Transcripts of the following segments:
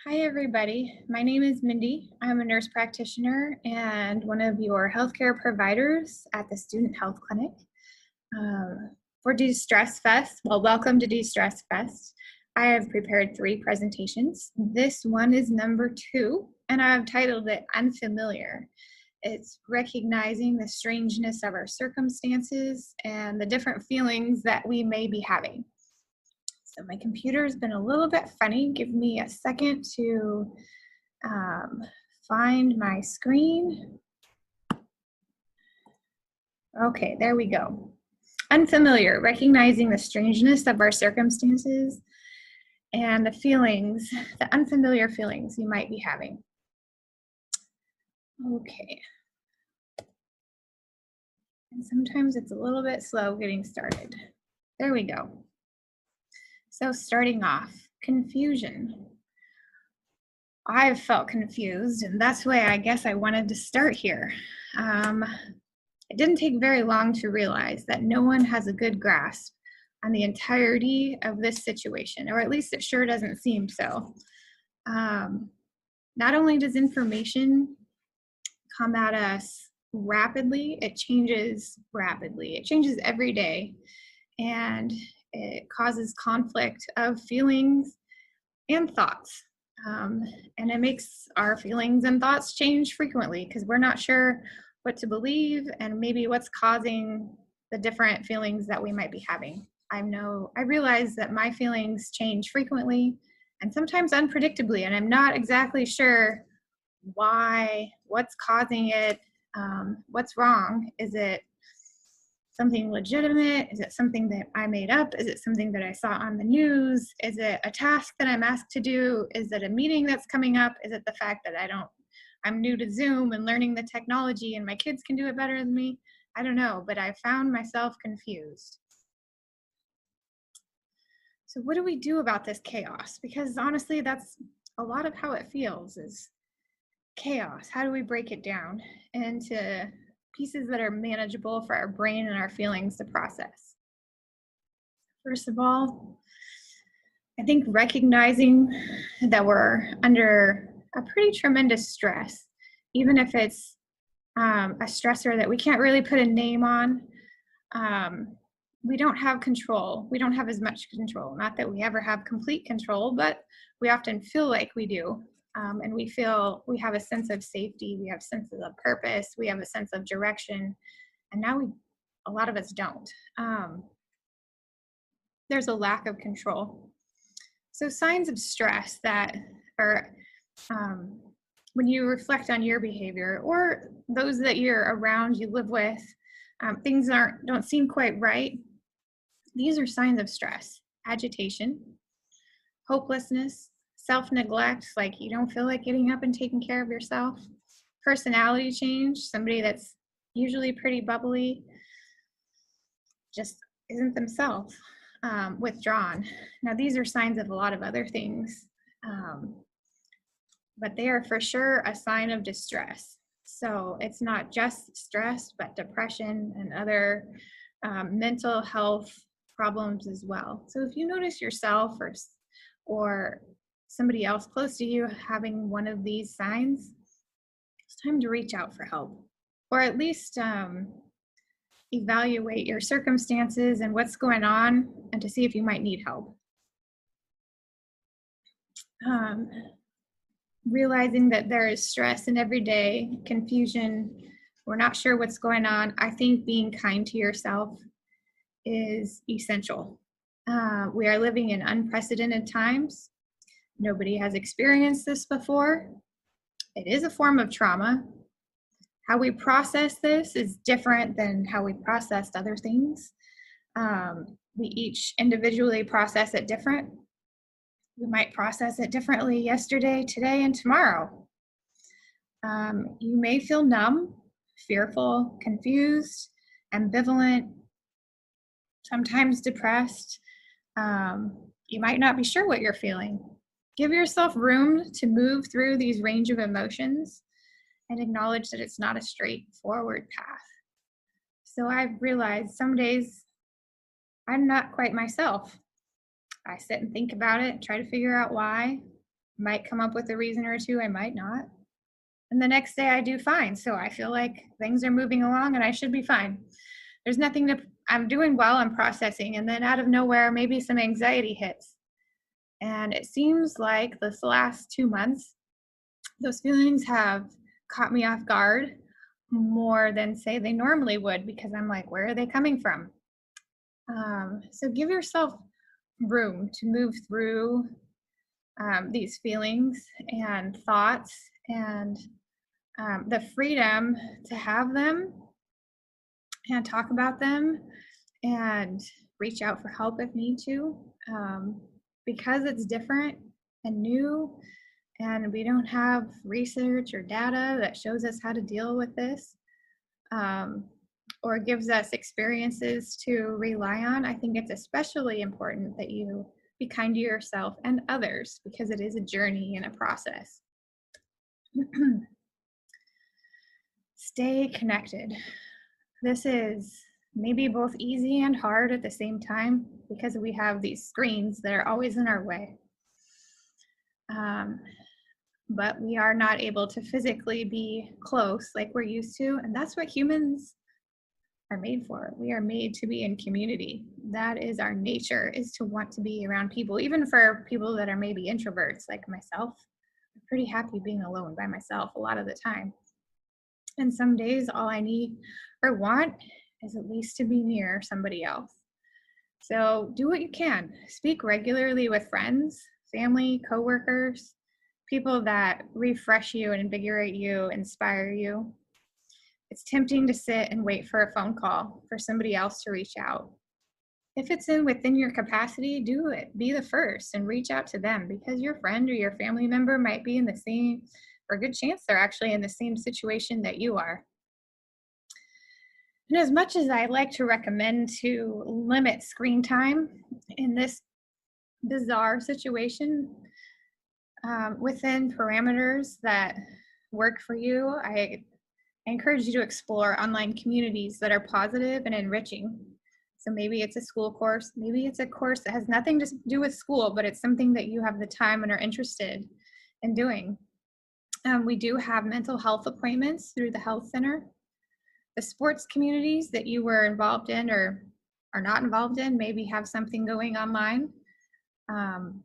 Hi, everybody. My name is Mindy. I'm a nurse practitioner and one of your healthcare providers at the Student Health Clinic. For De-Stress Fest, welcome to De-Stress Fest. I have prepared 3 presentations. This one is number 2, and I've titled it Unfamiliar. It's recognizing the strangeness of our circumstances and the different feelings that we may be having. So my computer's been a little bit funny. Give me a second to find my screen. Okay, there we go. Unfamiliar, recognizing the strangeness of our circumstances and the feelings, the unfamiliar feelings you might be having. Okay. And sometimes it's a little bit slow getting started. There we go. So starting off, confusion. I've felt confused, and that's why I guess I wanted to start here. It didn't take very long to realize that no one has a good grasp on the entirety of this situation, or at least it sure doesn't seem so. Not only does information come at us rapidly, it changes rapidly. It changes every day, and it causes conflict of feelings and thoughts. And it makes our feelings and thoughts change frequently because we're not sure what to believe and maybe what's causing the different feelings that we might be having. I realize that my feelings change frequently and sometimes unpredictably, and I'm not exactly sure why, what's causing it, what's wrong. Is it something legitimate? Is it something that I made up? Is it something that I saw on the news? Is it a task that I'm asked to do? Is it a meeting that's coming up? Is it the fact that I'm new to Zoom and learning the technology and my kids can do it better than me? I don't know, but I found myself confused. So what do we do about this chaos? Because honestly, that's a lot of how it feels is chaos. How do we break it down into pieces that are manageable for our brain and our feelings to process? First of all, I think recognizing that we're under a pretty tremendous stress, even if it's a stressor that we can't really put a name on, we don't have control. We don't have as much control. Not that we ever have complete control, but we often feel like we do. And we feel we have a sense of safety, we have a sense of purpose, we have a sense of direction, and now a lot of us don't. There's a lack of control. So signs of stress that are, when you reflect on your behavior or those that you're around, you live with, things don't seem quite right. These are signs of stress: agitation, hopelessness, self-neglect, like you don't feel like getting up and taking care of yourself, personality change, somebody that's usually pretty bubbly just isn't themselves, withdrawn. Now these are signs of a lot of other things, but they are for sure a sign of distress. So it's not just stress, but depression and other mental health problems as well. So if you notice yourself or somebody else close to you having one of these signs, it's time to reach out for help, or at least evaluate your circumstances and what's going on and to see if you might need help. Realizing that there is stress in every day, confusion, we're not sure what's going on. I think being kind to yourself is essential. We are living in unprecedented times. Nobody has experienced this before. It is a form of trauma. How we process this is different than how we processed other things. We each individually process it different. We might process it differently yesterday, today, and tomorrow. You may feel numb, fearful, confused, ambivalent, sometimes depressed. You might not be sure what you're feeling. Give yourself room to move through these range of emotions and acknowledge that it's not a straightforward path. So I've realized some days I'm not quite myself. I sit and think about it, try to figure out why. Might come up with a reason or two, I might not. And the next day I do fine. So I feel like things are moving along and I should be fine. There's nothing to, I'm doing well, I'm processing. And then out of nowhere, maybe some anxiety hits. And it seems like this last 2 months, those feelings have caught me off guard more than say they normally would, because I'm like, where are they coming from? So give yourself room to move through these feelings and thoughts, and the freedom to have them and talk about them and reach out for help if need to, because it's different and new, and we don't have research or data that shows us how to deal with this, or gives us experiences to rely on. I think it's especially important that you be kind to yourself and others, because it is a journey and a process. Stay connected. This is maybe both easy and hard at the same time, because we have these screens that are always in our way. But we are not able to physically be close like we're used to, and that's what humans are made for. We are made to be in community. That is our nature, is to want to be around people. Even for people that are maybe introverts like myself, I'm pretty happy being alone by myself a lot of the time. And some days all I need or want is at least to be near somebody else. So do what you can. Speak regularly with friends, family, coworkers, people that refresh you and invigorate you, inspire you. It's tempting to sit and wait for a phone call for somebody else to reach out. If it's within your capacity, do it. Be the first and reach out to them, because your friend or your family member might be in the same, or a good chance they're actually in the same situation that you are. And as much as I like to recommend to limit screen time in this bizarre situation, within parameters that work for you, I encourage you to explore online communities that are positive and enriching. So maybe it's a school course, maybe it's a course that has nothing to do with school, but it's something that you have the time and are interested in doing. We do have mental health appointments through the health center. The sports communities that you were involved in or are not involved in maybe have something going online.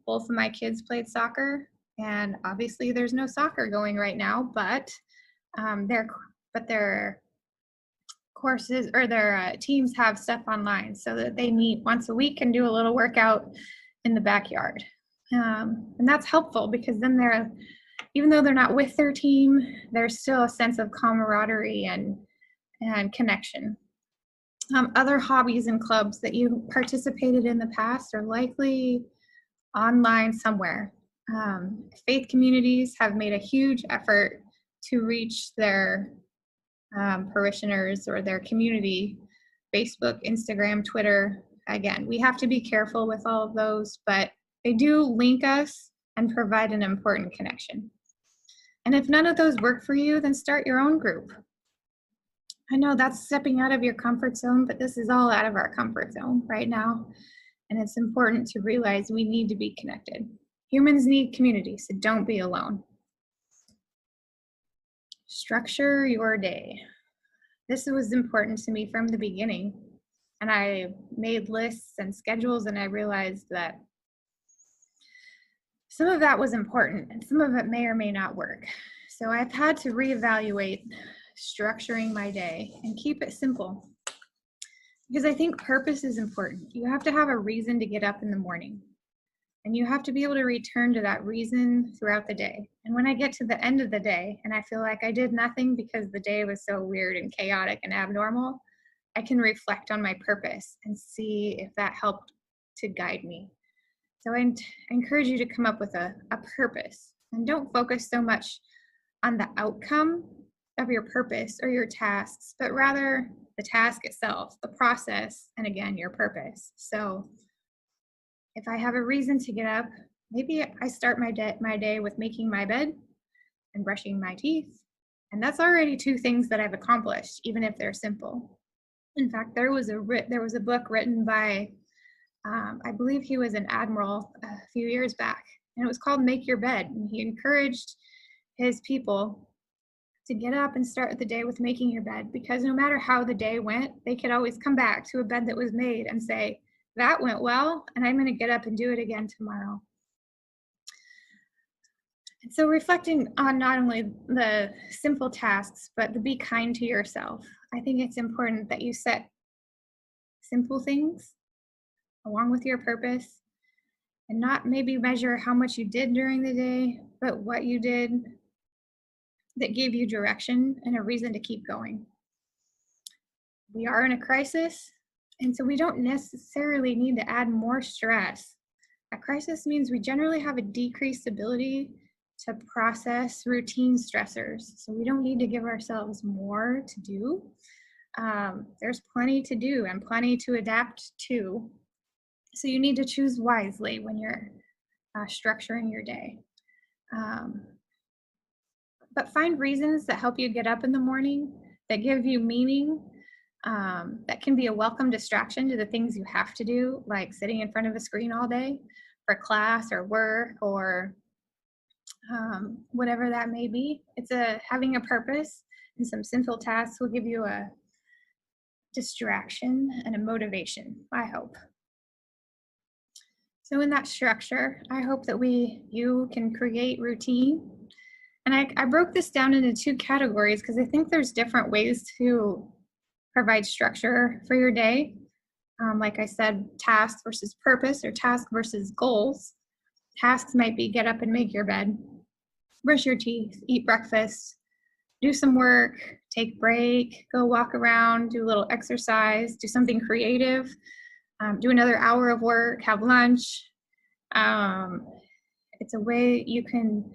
Both of my kids played soccer, and obviously there's no soccer going right now, but their courses or their teams have stuff online, so that they meet once a week and do a little workout in the backyard. And that's helpful, because then even though they're not with their team, there's still a sense of camaraderie and connection. Other hobbies and clubs that you participated in the past are likely online somewhere. Faith communities have made a huge effort to reach their parishioners or their community. Facebook, Instagram, Twitter. Again, we have to be careful with all of those, but they do link us and provide an important connection. And if none of those work for you, then start your own group. I know that's stepping out of your comfort zone, but this is all out of our comfort zone right now. And it's important to realize we need to be connected. Humans need community, so don't be alone. Structure your day. This was important to me from the beginning. And I made lists and schedules, and I realized that some of that was important and some of it may or may not work. So I've had to reevaluate structuring my day and keep it simple, because I think purpose is important. You have to have a reason to get up in the morning, and you have to be able to return to that reason throughout the day. And when I get to the end of the day and I feel like I did nothing because the day was so weird and chaotic and abnormal, I can reflect on my purpose and see if that helped to guide me. So I encourage you to come up with a purpose, and don't focus so much on the outcome of your purpose or your tasks, but rather the task itself, the process, and again, your purpose. So if I have a reason to get up, maybe I start my day with making my bed and brushing my teeth. And that's already 2 things that I've accomplished, even if they're simple. In fact, there was a book written by, I believe he was an admiral a few years back, and it was called Make Your Bed. And he encouraged his people to get up and start the day with making your bed, because no matter how the day went, they could always come back to a bed that was made and say, that went well, and I'm going to get up and do it again tomorrow. And so reflecting on not only the simple tasks, but to be kind to yourself. I think it's important that you set simple things along with your purpose, and not maybe measure how much you did during the day, but what you did that gave you direction and a reason to keep going. We are in a crisis, and so we don't necessarily need to add more stress. A crisis means we generally have a decreased ability to process routine stressors, so we don't need to give ourselves more to do. There's plenty to do and plenty to adapt to. So you need to choose wisely when you're structuring your day. But find reasons that help you get up in the morning, that give you meaning, that can be a welcome distraction to the things you have to do, like sitting in front of a screen all day for class or work or whatever that may be. It's having a purpose, and some simple tasks will give you a distraction and a motivation, I hope. So in that structure, I hope that you can create routine. And I broke this down into 2 categories because I think there's different ways to provide structure for your day. Like I said, task versus purpose, or task versus goals. Tasks might be get up and make your bed, brush your teeth, eat breakfast, do some work, take a break, go walk around, do a little exercise, do something creative, do another hour of work, have lunch. It's a way you can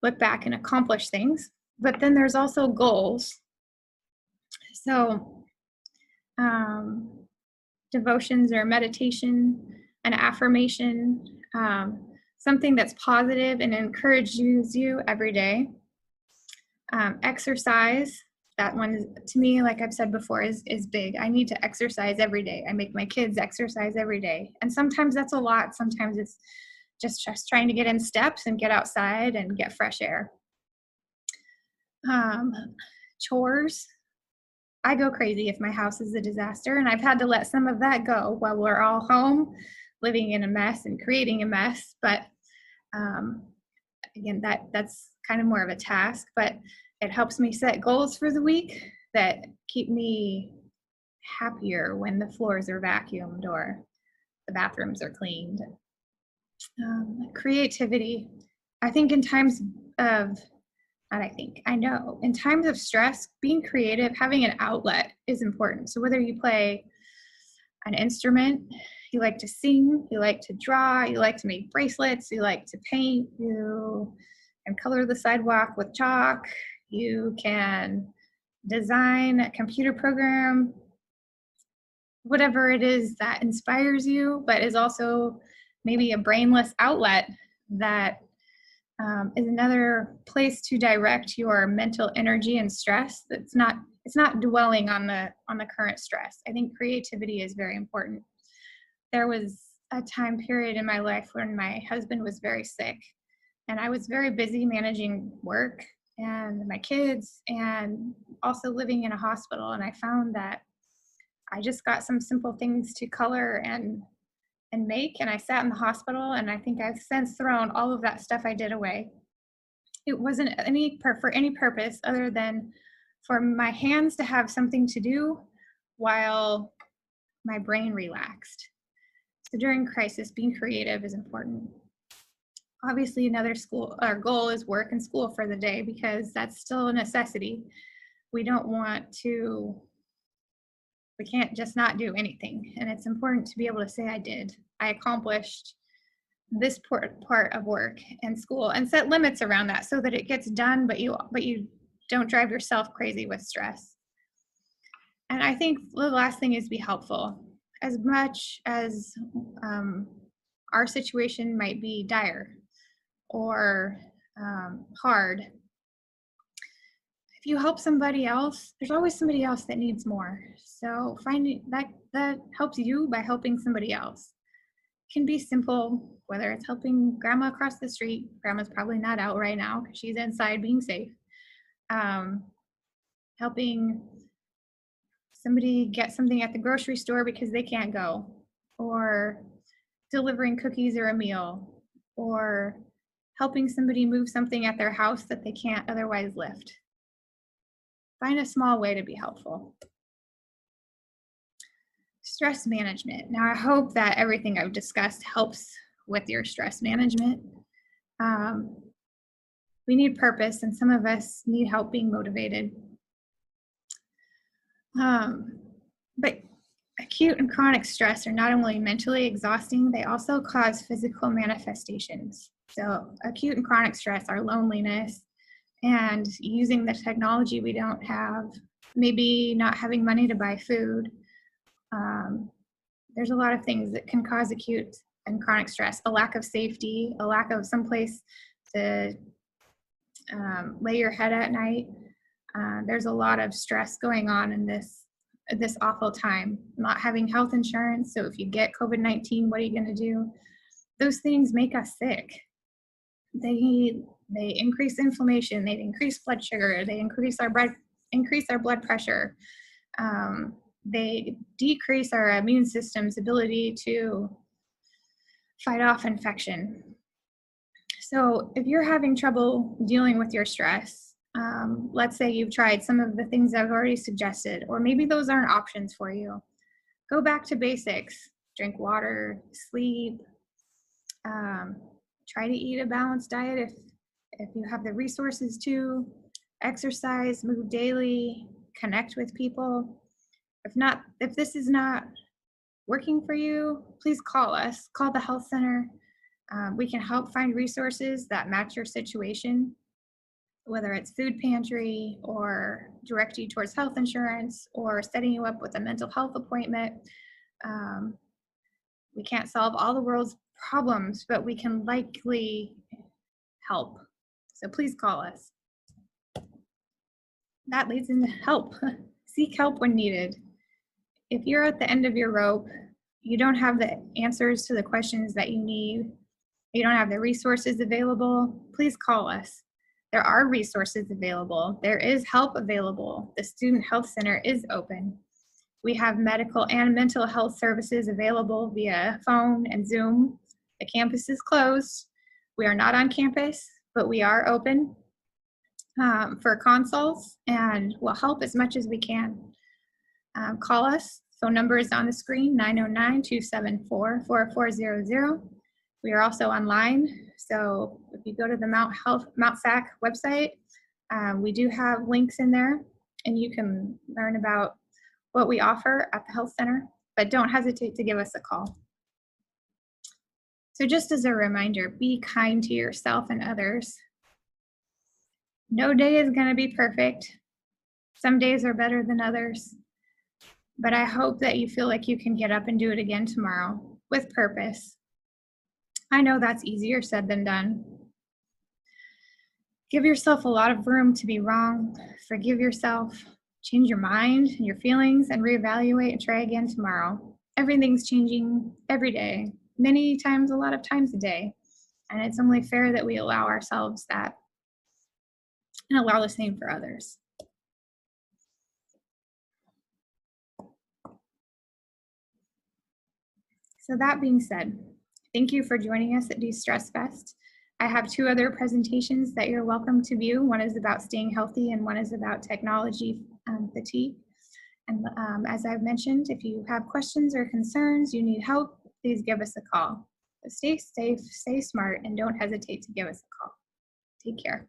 look back and accomplish things. But then there's also goals. So devotions or meditation, an affirmation, something that's positive and encourages you every day. Exercise, that one to me, like I've said before, is big. I need to exercise every day. I make my kids exercise every day. And sometimes that's a lot. Sometimes it's just trying to get in steps and get outside and get fresh air. Chores. I go crazy if my house is a disaster, and I've had to let some of that go while we're all home, living in a mess and creating a mess. But again, that's kind of more of a task, but it helps me set goals for the week that keep me happier when the floors are vacuumed or the bathrooms are cleaned. Creativity. I think in times of, I know, in times of stress, being creative, having an outlet is important. So whether you play an instrument, you like to sing, you like to draw, you like to make bracelets, you like to paint, you can color the sidewalk with chalk, you can design a computer program, whatever it is that inspires you, but is also maybe a brainless outlet that is another place to direct your mental energy and stress. It's not dwelling on the current stress. I think creativity is very important. There was a time period in my life when my husband was very sick, and I was very busy managing work and my kids and also living in a hospital. And I found that I just got some simple things to color and make, and I sat in the hospital, and I think I've since thrown all of that stuff I did away. It wasn't for any purpose other than for my hands to have something to do while my brain relaxed. So during crisis, being creative is important. Obviously, another goal is work and school for the day, because that's still a necessity. We can't just not do anything. And it's important to be able to say, I accomplished this part of work and school, and set limits around that so that it gets done, but you don't drive yourself crazy with stress. And I think the last thing is be helpful. As much as our situation might be dire or hard, if you help somebody else, there's always somebody else that needs more. So finding that helps you by helping somebody else. Can be simple, whether it's helping grandma across the street. Grandma's probably not out right now because she's inside being safe. Um, Helping somebody get something at the grocery store because they can't go, or delivering cookies or a meal, or helping somebody move something at their house that they can't otherwise lift. Find a small way to be helpful. Stress management. Now, I hope that everything I've discussed helps with your stress management. We need purpose, and some of us need help being motivated. But acute and chronic stress are not only mentally exhausting, they also cause physical manifestations. So acute and chronic stress are loneliness and using the technology we don't have, maybe not having money to buy food. There's a lot of things that can cause acute and chronic stress. A lack of safety, a lack of someplace to lay your head at night. There's a lot of stress going on in this awful time. Not having health insurance, so if you get COVID-19, what are you going to do? Those things make us sick. They increase inflammation. They increase blood sugar. They increase our blood pressure. They decrease our immune system's ability to fight off infection. So if you're having trouble dealing with your stress, let's say you've tried some of the things I've already suggested, or maybe those aren't options for you. Go back to basics. Drink water, sleep, try to eat a balanced diet if you have the resources to, exercise, move daily, connect with people. If this is not working for you, please call us. Call the health center. We can help find resources that match your situation, whether it's food pantry or direct you towards health insurance or setting you up with a mental health appointment. We can't solve all the world's problems, but we can likely help. So please call us. That leads into help. Seek help when needed. If you're at the end of your rope, you don't have the answers to the questions that you need, you don't have the resources available, please call us. There are resources available. There is help available. The Student Health Center is open. We have medical and mental health services available via phone and Zoom. The campus is closed. We are not on campus, but we are open for consults, and we'll help as much as we can. Call us. Phone number is on the screen, 909-274-4400. We are also online, so if you go to the Mount SAC website, we do have links in there, and you can learn about what we offer at the health center, but don't hesitate to give us a call. So just as a reminder, be kind to yourself and others. No day is going to be perfect. Some days are better than others, but I hope that you feel like you can get up and do it again tomorrow with purpose. I know that's easier said than done. Give yourself a lot of room to be wrong. Forgive yourself. Change your mind and your feelings and reevaluate and try again tomorrow. Everything's changing every day, many times, a lot of times a day. And it's only fair that we allow ourselves that and allow the same for others. So that being said, thank you for joining us at De-Stress Fest. I have 2 other presentations that you're welcome to view. One is about staying healthy and one is about technology fatigue. And as I've mentioned, if you have questions or concerns, you need help, please give us a call. So stay safe, stay smart, and don't hesitate to give us a call. Take care.